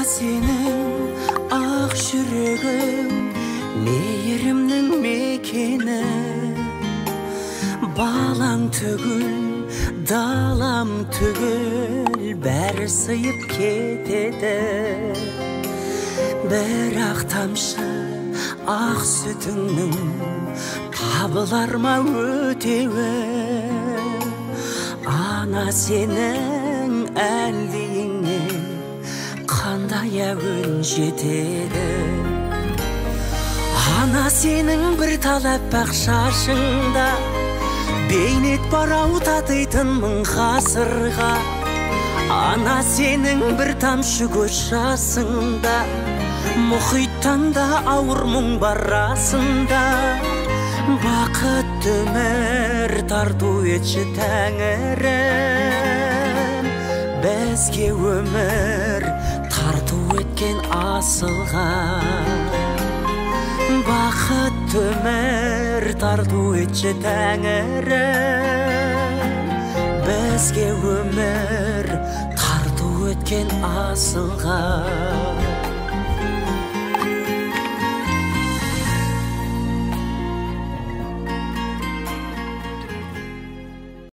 senin ақ жүрегің мейірімнің мекені, балаң түгіл, далам түгіл, бәрі сыйып кетеді. Бірақ тамшы ақ сүтіңнің табылар ма өтеуі? Ана сенің әлдиіңе қандай әуен жетеді? Ана сенің бір талап ақ шашыңда бейнет барау татитын мың ғасырға. Ана сенің бір тамшы көз жасыңда мұхиттан да ауыр мұң бар расында. Бақытты өмір тарту етші Тәңірім, бізге өмір тарту еткен асылға. Бақытты өмір тарту етші Тәңірім, бізге өмір тарту еткен асылға.